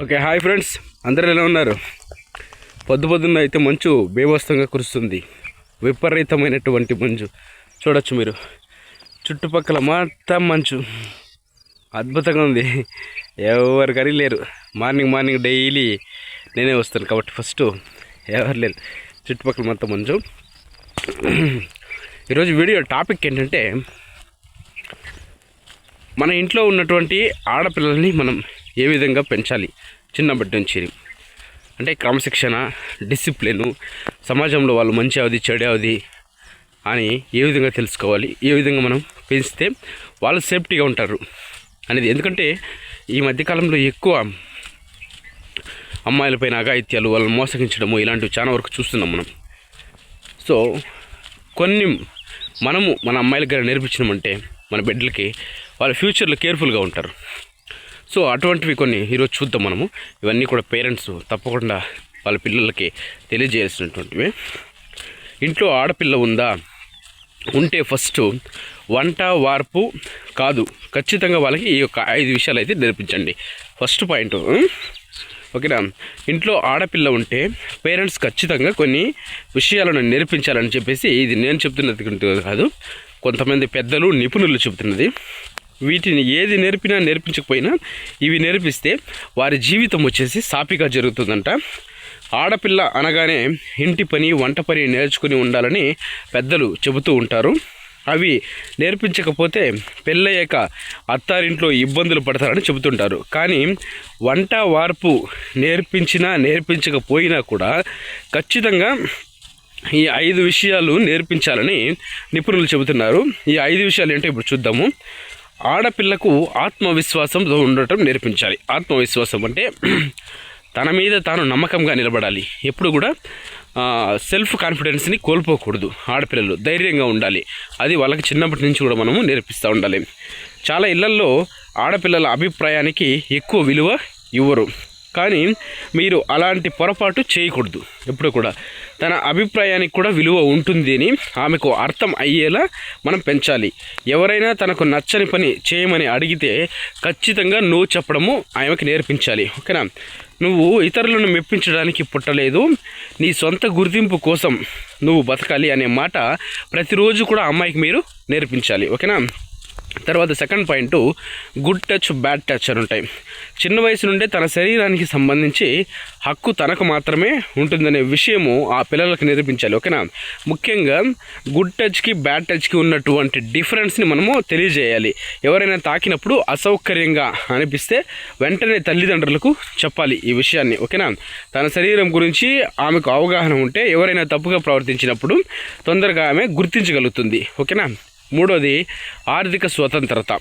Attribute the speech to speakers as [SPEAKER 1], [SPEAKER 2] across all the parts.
[SPEAKER 1] Okay, hi friends, అందరూ ఎలా ఉన్నారు? పొద్దున్న అయితే మంచు బేభత్సంగా కురుస్తుంది. విపరీతమైనటువంటి మంచు చూడొచ్చు మీరు. చుట్టుపక్కల మొత్తం మంచు అద్భుతంగా ఉంది. ఎవరికని లేరు. మార్నింగ్ డైలీ నేనే వస్తాను కాబట్టి ఫస్ట్ ఎవరు లేరు. చుట్టుపక్కల మొత్తం మంచు. ఈరోజు వీడియో టాపిక్ ఏంటంటే, మన ఇంట్లో ఉన్నటువంటి ఆడపిల్లల్ని మనం ఏ విధంగా పెంచాలి చిన్నప్పటి నుంచి. అంటే క్రమశిక్షణ, డిసిప్లిను, సమాజంలో వాళ్ళు మంచి అవది చెడు అవది అని ఏ విధంగా తెలుసుకోవాలి, ఏ విధంగా మనం పెంచితే వాళ్ళు సేఫ్టీగా ఉంటారు అనేది. ఎందుకంటే ఈ మధ్యకాలంలో ఎక్కువ అమ్మాయిలపైన అఘాయిత్యాలు, వాళ్ళని మోసగించడము ఇలాంటివి చాలా వరకు చూస్తున్నాం మనం. సో కొన్ని మనము మన అమ్మాయిల దగ్గర నేర్పించినామంటే మన బిడ్డలకి వాళ్ళ ఫ్యూచర్లో కేర్ఫుల్గా ఉంటారు. సో అటువంటివి కొన్ని ఈరోజు చూద్దాం మనము. ఇవన్నీ కూడా పేరెంట్స్ తప్పకుండా వాళ్ళ పిల్లలకి తెలియజేయాల్సినటువంటివి. ఇంట్లో ఆడపిల్ల ఉంటే ఫస్ట్ వంట వార్పు కాదు, ఖచ్చితంగా వాళ్ళకి ఈ యొక్క 5 విషయాలు అయితే నేర్పించండి. ఫస్ట్ పాయింట్, ఓకేనా? ఇంట్లో ఆడపిల్ల ఉంటే పేరెంట్స్ ఖచ్చితంగా కొన్ని విషయాలను నేర్పించాలని చెప్పేసి, ఇది నేను చెప్తున్నది కాదు, కొంతమంది పెద్దలు నిపుణులు చెబుతున్నది. వీటిని ఏది నేర్పించకపోయినా ఇవి నేర్పిస్తే వారి జీవితం వచ్చేసి సాఫీగా జరుగుతుందంట. ఆడపిల్ల అనగానే ఇంటి పని, వంట పని నేర్చుకుని ఉండాలని పెద్దలు చెబుతూ ఉంటారు. అవి నేర్పించకపోతే పెళ్ళయ్యాక అత్తారింట్లో ఇబ్బందులు పడతారని చెబుతుంటారు. కానీ వంట వార్పు నేర్పించకపోయినా కూడా ఖచ్చితంగా ఈ 5 విషయాలు నేర్పించాలని నిపుణులు చెబుతున్నారు. ఈ 5 విషయాలు ఏంటో ఇప్పుడు చూద్దాము. ఆడపిల్లకు ఆత్మవిశ్వాసంతో ఉండటం నేర్పించాలి. ఆత్మవిశ్వాసం అంటే తన మీద తాను నమ్మకంగా నిలబడాలి. ఎప్పుడు కూడా సెల్ఫ్ కాన్ఫిడెన్స్ని కోల్పోకూడదు. ఆడపిల్లలు ధైర్యంగా ఉండాలి. అది వాళ్ళకి చిన్నప్పటి నుంచి కూడా మనము నేర్పిస్తూ ఉండాలి. చాలా ఇళ్లల్లో ఆడపిల్లల అభిప్రాయానికి ఎక్కువ విలువ ఇవ్వరు. కానీ మీరు అలాంటి పొరపాటు చేయకూడదు. ఎప్పుడు కూడా తన అభిప్రాయానికి కూడా విలువ ఉంటుంది అని ఆమెకు అర్థం అయ్యేలా మనం పెంచాలి. ఎవరైనా తనకు నచ్చని పని చేయమని అడిగితే ఖచ్చితంగా నో చెప్పడము ఆమెకు నేర్పించాలి. ఓకేనా? నువ్వు ఇతరులను మెప్పించడానికి పుట్టలేదు, నీ సొంత గుర్తింపు కోసం నువ్వు బతకాలి అనే మాట ప్రతిరోజు కూడా అమ్మాయికి మీరు నేర్పించాలి. ఓకేనా? తర్వాత second point, good touch, bad touch అని ఉంటాయి. చిన్న వయసు నుండే తన శరీరానికి సంబంధించి హక్కు తనకు మాత్రమే ఉంటుందనే విషయము ఆ పిల్లలకు నేర్పించాలి. ఓకేనా? ముఖ్యంగా గుడ్ టచ్కి బ్యాడ్ టచ్కి ఉన్నటువంటి డిఫరెన్స్ని మనము తెలియజేయాలి. ఎవరైనా తాకినప్పుడు అసౌకర్యంగా అనిపిస్తే వెంటనే తల్లిదండ్రులకు చెప్పాలి ఈ విషయాన్ని. ఓకేనా? తన శరీరం గురించి ఆమెకు అవగాహన ఉంటే ఎవరైనా తప్పుగా ప్రవర్తించినప్పుడు తొందరగా ఆమె గుర్తించగలుగుతుంది. ఓకేనా? మూడోది, ఆర్థిక స్వతంత్రత.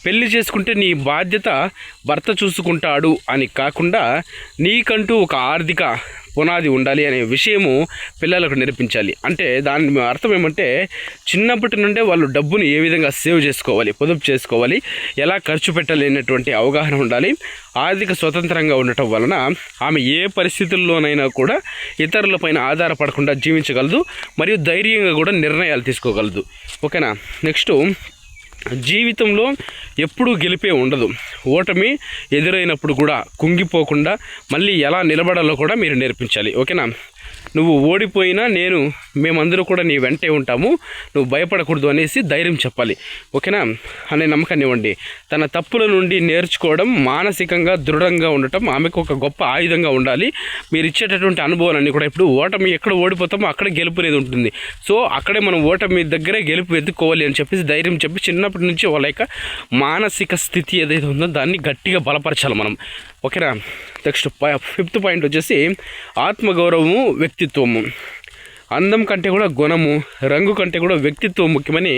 [SPEAKER 1] పెళ్లి చేసుకుంటే నీ బాధ్యత భర్త చూసుకుంటాడు అని కాకుండా నీకంటూ ఒక ఆర్థిక పునాది ఉండాలి అనే విషయము పిల్లలకు నేర్పించాలి. అంటే దాని అర్థం ఏమంటే, చిన్నప్పటి నుండే వాళ్ళు డబ్బుని ఏ విధంగా సేవ్ చేసుకోవాలి, పొదుపు చేసుకోవాలి, ఎలా ఖర్చు పెట్టాలి అనేటువంటి అవగాహన ఉండాలి. ఆర్థిక స్వతంత్రంగా ఉండటం వలన ఆమె ఏ పరిస్థితుల్లోనైనా కూడా ఇతరులపైన ఆధారపడకుండా జీవించగలదు, మరియు ధైర్యంగా కూడా నిర్ణయాలు తీసుకోగలదు. ఓకేనా? నెక్స్ట్, జీవితంలో ఎప్పుడూ గెలిపే ఉండదు. ఓటమి ఎదురైనప్పుడు కూడా కుంగిపోకుండా మళ్ళీ ఎలా నిలబడాలో కూడా మీరు నేర్పించాలి. ఓకేనా? నువ్వు ఓడిపోయినా మేమందరూ కూడా నీ వెంటే ఉంటాము, నువ్వు భయపడకూడదు అనేసి ధైర్యం చెప్పాలి. ఓకేనా? అనే నమ్మకాన్ని ఇవ్వండి. తన తప్పుల నుండి నేర్చుకోవడం, మానసికంగా దృఢంగా ఉండటం ఆమెకు ఒక గొప్ప ఆయుధంగా ఉండాలి. మీరు ఇచ్చేటటువంటి అనుభవాలన్నీ కూడా, ఇప్పుడు ఓటమి ఎక్కడ ఓడిపోతామో అక్కడ గెలుపు అనేది ఉంటుంది. సో అక్కడే మనం ఓటమి దగ్గరే గెలుపు ఎత్తుకోవాలి అని చెప్పేసి ధైర్యం చెప్పి చిన్నప్పటి నుంచి వాళ్ళ యొక్క మానసిక స్థితి ఏదైతే ఉందో దాన్ని గట్టిగా బలపరచాలి మనం. ఓకేనా? నెక్స్ట్ 5th పాయింట్ వచ్చేసి ఆత్మగౌరవము, వ్యక్తిత్వము. అందం కంటే కూడా గుణము, రంగు కంటే కూడా వ్యక్తిత్వం ముఖ్యమని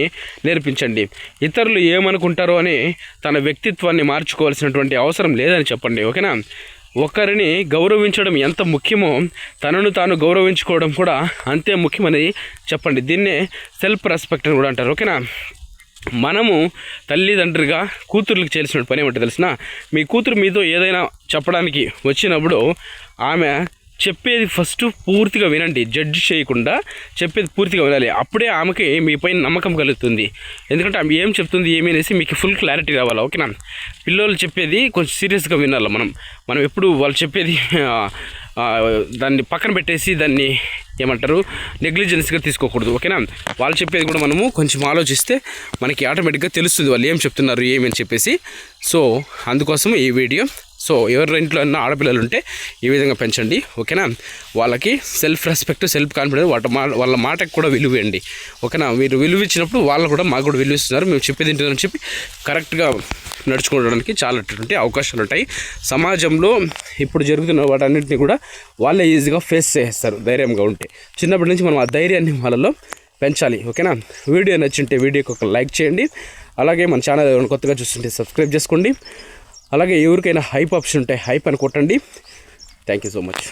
[SPEAKER 1] నేర్పించండి. ఇతరులు ఏమనుకుంటారో అని తన వ్యక్తిత్వాన్ని మార్చుకోవాల్సినటువంటి అవసరం లేదని చెప్పండి. ఓకేనా? ఒకరిని గౌరవించడం ఎంత ముఖ్యమో తనను తాను గౌరవించుకోవడం కూడా అంతే ముఖ్యమని చెప్పండి. దీన్నే సెల్ఫ్ రెస్పెక్ట్ అని కూడా అంటారు. ఓకేనా? మనము తల్లిదండ్రిగా కూతుర్లకు చేయాల్సిన పని ఏమంటే తెలిసిన, మీ కూతురు మీతో ఏదైనా చెప్పడానికి వచ్చినప్పుడు ఆమె చెప్పేది ఫస్ట్ పూర్తిగా వినండి, జడ్జ్ చేయకుండా చెప్పేది పూర్తిగా వినాలి. అప్పుడే ఆమెకి మీ పైన నమ్మకం కలుగుతుంది. ఎందుకంటే ఆమె ఏం చెప్తుంది ఏమి అనేసి మీకు ఫుల్ క్లారిటీ రావాలి. ఓకేనా? పిల్లలు చెప్పేది కొంచెం సీరియస్గా వినాలి. మనం ఎప్పుడు వాళ్ళు చెప్పేది దాన్ని పక్కన పెట్టేసి దాన్ని ఏమంటారు నెగ్లిజెన్స్గా తీసుకోకూడదు. ఓకేనా? వాళ్ళు చెప్పేది కూడా మనము కొంచెం ఆలోచిస్తే మనకి ఆటోమేటిక్గా తెలుస్తుంది వాళ్ళు ఏం చెప్తున్నారు ఏమి అని చెప్పేసి. సో అందుకోసం ఈ వీడియో. సో ఎవరి ఇంట్లో అన్న ఆడపిల్లలు ఉంటే ఈ విధంగా పెంచండి. ఓకేనా? వాళ్ళకి సెల్ఫ్ రెస్పెక్ట్, సెల్ఫ్ కాన్ఫిడెన్స్, వాళ్ళ మాటకు కూడా విలువ ఇవ్వండి. ఓకేనా? మీరు విలువ ఇచ్చినప్పుడు వాళ్ళు కూడా మాకు కూడా విలువ ఇస్తున్నారు, మేము చెప్పేది ఏంటని చెప్పి కరెక్ట్గా నడుచుకోవడానికి చాలా అవకాశాలు ఉంటాయి. సమాజంలో ఇప్పుడు జరుగుతున్న వాటన్నింటినీ కూడా వాళ్ళే ఈజీగా ఫేస్ చేస్తారు ధైర్యంగా ఉంటే. చిన్నప్పటి నుంచి మనం ఆ ధైర్యాన్ని వాళ్ళలో పెంచాలి. ఓకేనా? వీడియో నచ్చింటే వీడియోకి ఒక లైక్ చేయండి. అలాగే మన ఛానల్ ఎవరైనా కొత్తగా చూస్తుంటే సబ్స్క్రైబ్ చేసుకోండి. అలాగే ఎవరికైనా హైప్ ఆప్షన్ ఉంటే హైప్ అని కొట్టండి. Thank you so much.